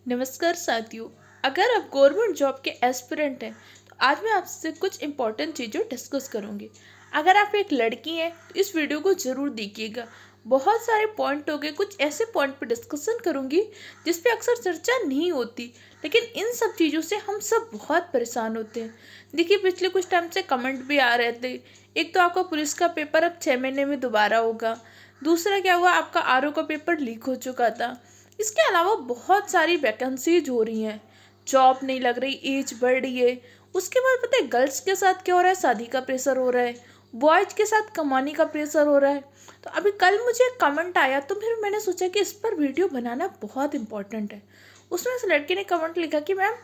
नमस्कार साथियों। अगर आप गवर्नमेंट जॉब के एस्पिरेंट हैं तो आज मैं आपसे कुछ इम्पोर्टेंट चीज़ें डिस्कस करूंगी। अगर आप एक लड़की हैं तो इस वीडियो को ज़रूर देखिएगा। बहुत सारे पॉइंट हो गए, कुछ ऐसे पॉइंट पर डिस्कशन करूंगी जिस पे अक्सर चर्चा नहीं होती, लेकिन इन सब चीज़ों से हम सब बहुत परेशान होते हैं। देखिए, पिछले कुछ टाइम से कमेंट भी आ रहे थे। एक तो आपका पुलिस का पेपर अब 6 महीने में दोबारा होगा। दूसरा क्या हुआ, आपका आरओ का पेपर लीक हो चुका था। इसके अलावा बहुत सारी वैकेंसीज हो रही हैं, जॉब नहीं लग रही, एज बढ़ रही है। उसके बाद पता है गर्ल्स के साथ क्या हो रहा है, शादी का प्रेशर हो रहा है, बॉयज के साथ कमाने का प्रेशर हो रहा है। तो अभी कल मुझे एक कमेंट आया तो फिर मैंने सोचा कि इस पर वीडियो बनाना बहुत इंपॉर्टेंट है। उसमें उस लड़के ने कमेंट लिखा कि मैम,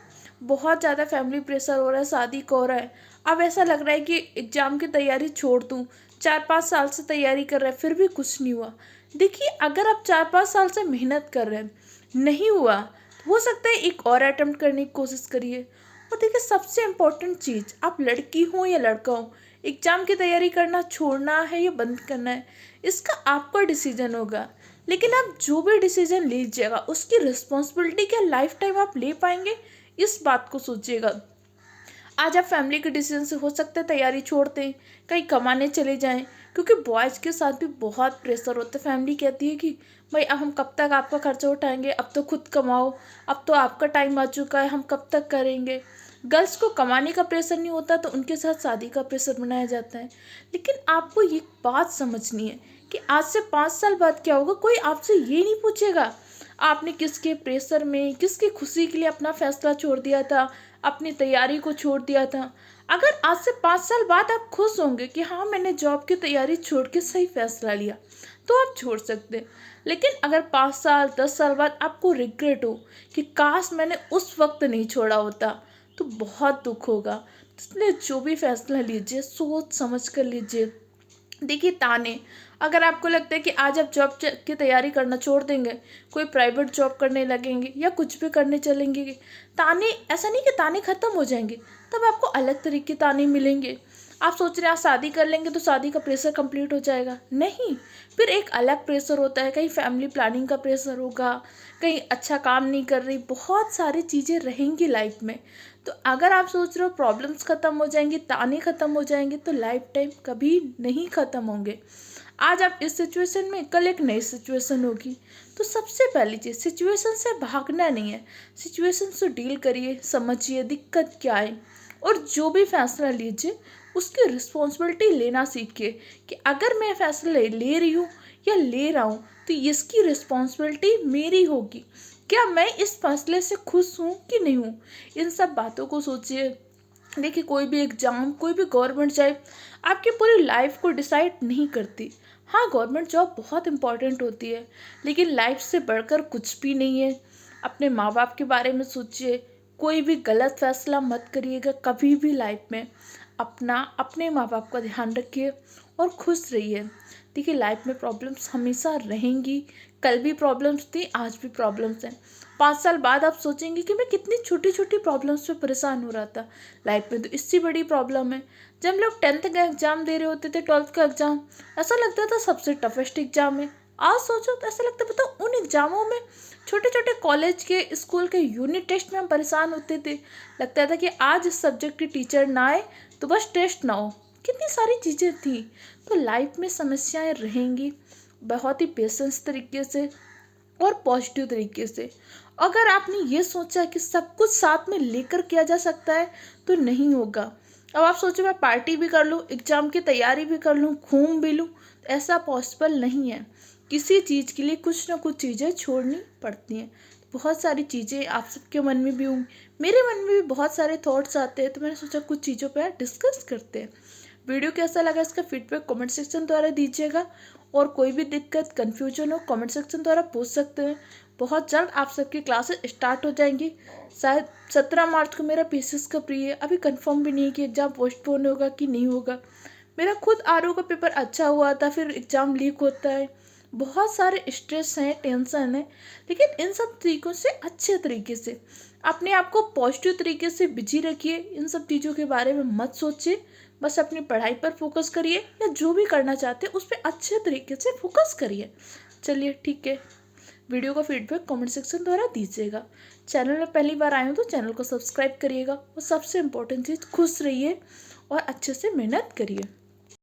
बहुत ज़्यादा फैमिली प्रेशर हो रहा है, शादी का हो रहा है, अब ऐसा लग रहा है कि एग्ज़ाम की तैयारी छोड़ दूँ। 4-5 साल से तैयारी कर रहे हैं फिर भी कुछ नहीं हुआ। देखिए, अगर आप 4-5 साल से मेहनत कर रहे हैं, नहीं हुआ, तो हो सकता है एक और अटेम्प्ट करने की कोशिश करिए। और देखिए, सबसे इम्पोर्टेंट चीज़, आप लड़की हो या लड़का हो, एग्ज़ाम की तैयारी करना छोड़ना है या बंद करना है, इसका आपका डिसीजन होगा। लेकिन आप जो भी डिसीजन लीजिएगा उसकी रिस्पॉन्सिबिलिटी क्या लाइफ टाइम आप ले पाएंगे, इस बात को सोचिएगा। आज आप फैमिली के डिसीजन से हो सकता है तैयारी छोड़ दें, कहीं कमाने चले जाएं, क्योंकि बॉयज़ के साथ भी बहुत प्रेशर होता है। फैमिली कहती है कि भाई अब हम कब तक आपका खर्चा उठाएंगे, अब तो खुद कमाओ, अब तो आपका टाइम आ चुका है, हम कब तक करेंगे। गर्ल्स को कमाने का प्रेशर नहीं होता तो उनके साथ शादी का प्रेशर बनाया जाता है। लेकिन आपको ये बात समझनी है कि आज से 5 साल बाद क्या होगा, कोई आपसे ये नहीं पूछेगा आपने किसके प्रेशर में, किसकी खुशी के लिए अपना फैसला छोड़ दिया था, अपनी तैयारी को छोड़ दिया था। अगर आज से 5 साल बाद आप खुश होंगे कि हाँ, मैंने जॉब की तैयारी छोड़ के सही फैसला लिया, तो आप छोड़ सकते हैं। लेकिन अगर 5 साल 10 साल बाद आपको रिग्रेट हो कि काश मैंने उस वक्त नहीं छोड़ा होता, तो बहुत दुख होगा। इसलिए जो भी फैसला लीजिए सोच समझ कर लीजिए। देखिए, ताने, अगर आपको लगता है कि आज आप जॉब की तैयारी करना छोड़ देंगे, कोई प्राइवेट जॉब करने लगेंगे या कुछ भी करने चलेंगे, ताने, ऐसा नहीं कि ताने खत्म हो जाएंगे, तब आपको अलग तरीके के ताने मिलेंगे। आप सोच रहे हैं आज शादी कर लेंगे तो शादी का प्रेशर कंप्लीट हो जाएगा, नहीं। फिर एक अलग प्रेशर होता है, कहीं फैमिली प्लानिंग का प्रेशर होगा, कहीं अच्छा काम नहीं कर रही, बहुत सारी चीज़ें रहेंगी लाइफ में। तो अगर आप सोच रहे हो प्रॉब्लम्स ख़त्म हो जाएंगी, ताने ख़त्म हो जाएंगे, तो लाइफ टाइम कभी नहीं ख़त्म होंगे। आज आप इस सिचुएशन में, कल एक नई सिचुएशन होगी। तो सबसे पहली चीज़, सिचुएशन से भागना नहीं है, सिचुएशन से डील करिए, समझिए दिक्कत क्या है, और जो भी फैसला लीजिए उसकी रिस्पॉन्सिबिलिटी लेना सीखिए कि अगर मैं फैसला ले रही हूँ या ले रहा हूँ तो इसकी रिस्पॉन्सिबिलिटी मेरी होगी। क्या मैं इस फैसले से खुश हूँ कि नहीं हूँ, इन सब बातों को सोचिए। देखिए, कोई भी एग्ज़ाम, कोई भी गवर्नमेंट जॉब आपकी पूरी लाइफ को डिसाइड नहीं करती। हाँ, गवर्नमेंट जॉब बहुत इंपॉर्टेंट होती है, लेकिन लाइफ से बढ़कर कुछ भी नहीं है। अपने माँ बाप के बारे में सोचिए। कोई भी गलत फैसला मत करिएगा कभी भी लाइफ में। अपने माँ बाप का ध्यान रखिए और खुश रहिए। देखिए, लाइफ में प्रॉब्लम्स हमेशा रहेंगी, कल भी प्रॉब्लम्स थी, आज भी प्रॉब्लम्स हैं। 5 साल बाद आप सोचेंगे कि मैं कितनी छोटी छोटी प्रॉब्लम्स पे परेशान हो रहा था, लाइफ में तो इससे बड़ी प्रॉब्लम है। जब लोग 10th का एग्ज़ाम दे रहे होते थे, 12th का एग्ज़ाम, ऐसा लगता था सबसे टफेस्ट एग्ज़ाम है। आज सोचो तो ऐसा लगता है, बताओ, उन एग्ज़ामों में, छोटे छोटे कॉलेज के, स्कूल के यूनिट टेस्ट में हम परेशान होते थे। लगता था कि आज इस सब्जेक्ट की टीचर ना आए तो बस टेस्ट ना हो। कितनी सारी चीज़ें थी। तो लाइफ में समस्याएं रहेंगी, बहुत ही पेशेंस तरीके से और पॉजिटिव तरीके से। अगर आपने ये सोचा कि सब कुछ साथ में लेकर किया जा सकता है, तो नहीं होगा। अब आप सोचो मैं पार्टी भी कर लूँ, एग्ज़ाम की तैयारी भी कर लूँ, घूम भी लूँ, तो ऐसा पॉसिबल नहीं है। किसी चीज़ के लिए कुछ ना कुछ चीज़ें छोड़नी पड़ती हैं। बहुत सारी चीज़ें आप सबके मन में भी होंगी, मेरे मन में भी बहुत सारे थॉट्स आते हैं, तो मैंने सोचा कुछ चीज़ों पर डिस्कस करते हैं। वीडियो कैसा लगा इसका फीडबैक कमेंट सेक्शन द्वारा दीजिएगा, और कोई भी दिक्कत कन्फ्यूजन हो कमेंट सेक्शन द्वारा पूछ सकते हैं। बहुत जल्द आप सबकी क्लासेस स्टार्ट हो जाएंगी। शायद 17 मार्च को मेरा पीसीएस का प्री है, अभी कंफर्म भी नहीं है कि एग्ज़ाम पोस्टपोन होगा कि नहीं होगा। मेरा खुद आरओ का पेपर अच्छा हुआ था, फिर एग्ज़ाम लीक होता है, बहुत सारे स्ट्रेस हैं, टेंशन है। लेकिन इन सब तरीकों से अच्छे तरीके से अपने आप को पॉजिटिव तरीके से बिजी रखिए। इन सब चीज़ों के बारे में मत सोचिए, बस अपनी पढ़ाई पर फोकस करिए, या जो भी करना चाहते हैं उस पर अच्छे तरीके से फोकस करिए। चलिए, ठीक है, वीडियो का फीडबैक कमेंट सेक्शन द्वारा दीजिएगा। चैनल में पहली बार आए हो तो चैनल को सब्सक्राइब करिएगा और सबसे इम्पोर्टेंट चीज़ खुश रहिए और अच्छे से मेहनत करिए।